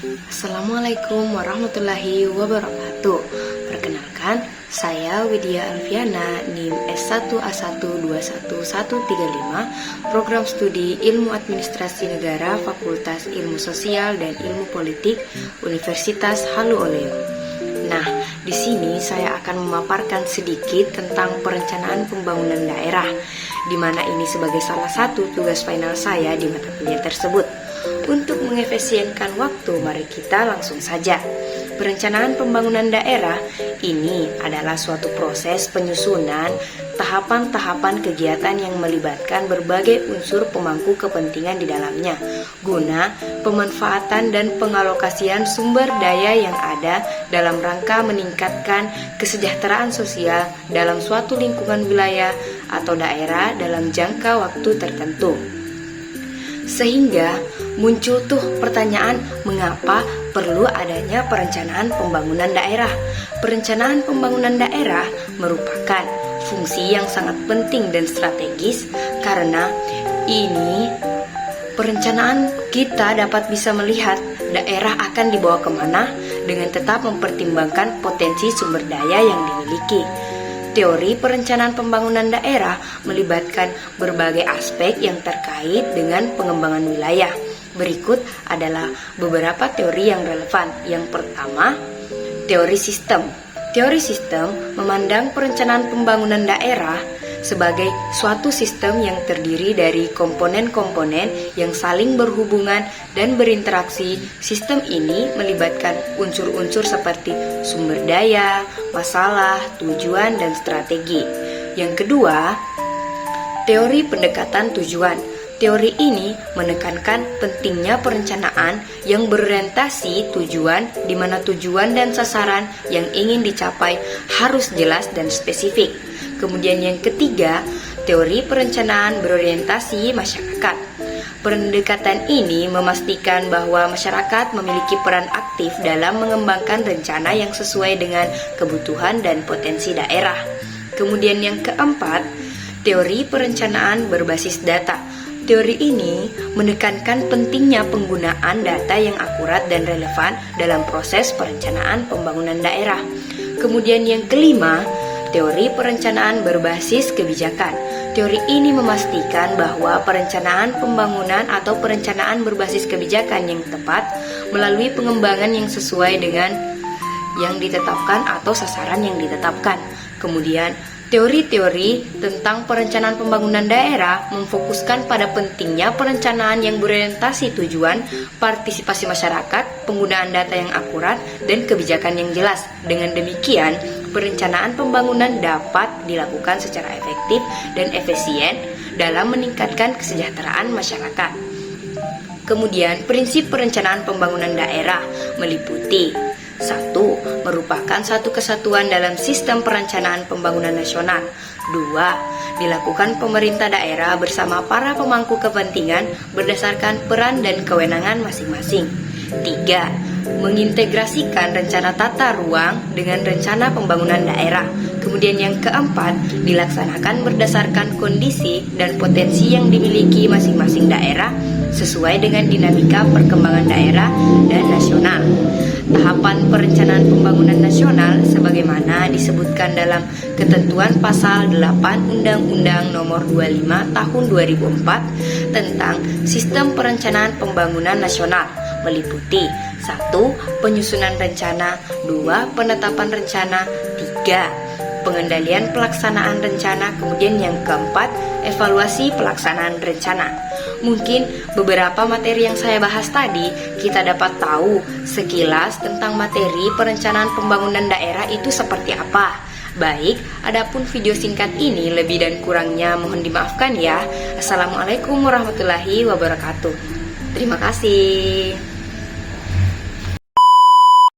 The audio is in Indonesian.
Assalamualaikum warahmatullahi wabarakatuh. Perkenalkan, saya Widya Alfiana, NIM S1A121135, Program Studi Ilmu Administrasi Negara, Fakultas Ilmu Sosial dan Ilmu Politik, Universitas Halu Oleo. Nah, di sini saya akan memaparkan sedikit tentang perencanaan pembangunan daerah, di mana ini sebagai salah satu tugas final saya di mata kuliah tersebut. Untuk mengefisienkan waktu, mari kita langsung saja. Perencanaan pembangunan daerah ini adalah suatu proses penyusunan tahapan-tahapan kegiatan yang melibatkan berbagai unsur pemangku kepentingan di dalamnya, guna pemanfaatan dan pengalokasian sumber daya yang ada dalam rangka meningkatkan kesejahteraan sosial dalam suatu lingkungan wilayah atau daerah dalam jangka waktu tertentu. Sehingga muncul tuh pertanyaan, mengapa perlu adanya perencanaan pembangunan daerah? Perencanaan pembangunan daerah merupakan fungsi yang sangat penting dan strategis, karena ini perencanaan kita dapat bisa melihat daerah akan dibawa kemana dengan tetap mempertimbangkan potensi sumber daya yang dimiliki. Teori perencanaan pembangunan daerah melibatkan berbagai aspek yang terkait dengan pengembangan wilayah. Berikut adalah beberapa teori yang relevan. Yang pertama, teori sistem. Teori sistem memandang perencanaan pembangunan daerah sebagai suatu sistem yang terdiri dari komponen-komponen yang saling berhubungan dan berinteraksi. Sistem ini melibatkan unsur-unsur seperti sumber daya, masalah, tujuan, dan strategi. Yang kedua, teori pendekatan tujuan. Teori ini menekankan pentingnya perencanaan yang berorientasi tujuan, di mana tujuan dan sasaran yang ingin dicapai harus jelas dan spesifik. Kemudian yang ketiga, teori perencanaan berorientasi masyarakat. Pendekatan ini memastikan bahwa masyarakat memiliki peran aktif dalam mengembangkan rencana yang sesuai dengan kebutuhan dan potensi daerah. Kemudian yang keempat, teori perencanaan berbasis data. Teori ini menekankan pentingnya penggunaan data yang akurat dan relevan dalam proses perencanaan pembangunan daerah. Kemudian yang kelima, teori perencanaan berbasis kebijakan. Teori ini memastikan bahwa perencanaan pembangunan atau perencanaan berbasis kebijakan yang tepat melalui pengembangan yang sesuai dengan yang ditetapkan atau sasaran yang ditetapkan. Kemudian, teori-teori tentang perencanaan pembangunan daerah memfokuskan pada pentingnya perencanaan yang berorientasi tujuan, partisipasi masyarakat, penggunaan data yang akurat, dan kebijakan yang jelas. Dengan demikian, perencanaan pembangunan dapat dilakukan secara efektif dan efisien dalam meningkatkan kesejahteraan masyarakat. Kemudian, prinsip perencanaan pembangunan daerah meliputi: 1. Merupakan satu kesatuan dalam sistem perencanaan pembangunan nasional. 2. Dilakukan pemerintah daerah bersama para pemangku kepentingan berdasarkan peran dan kewenangan masing-masing. 3. Mengintegrasikan rencana tata ruang dengan rencana pembangunan daerah. Kemudian yang keempat, dilaksanakan berdasarkan kondisi dan potensi yang dimiliki masing-masing daerah sesuai dengan dinamika perkembangan daerah dan nasional. Tahapan perencanaan pembangunan nasional sebagaimana disebutkan dalam ketentuan pasal 8 Undang-Undang Nomor 25 Tahun 2004 tentang Sistem Perencanaan Pembangunan Nasional meliputi: 1. Penyusunan rencana, 2. Penetapan rencana, 3. Pengendalian pelaksanaan rencana, kemudian yang keempat, evaluasi pelaksanaan rencana. Mungkin beberapa materi yang saya bahas tadi kita dapat tahu sekilas tentang materi perencanaan pembangunan daerah itu seperti apa. Baik, adapun video singkat ini lebih dan kurangnya mohon dimaafkan ya. Assalamualaikum warahmatullahi wabarakatuh. Terima kasih.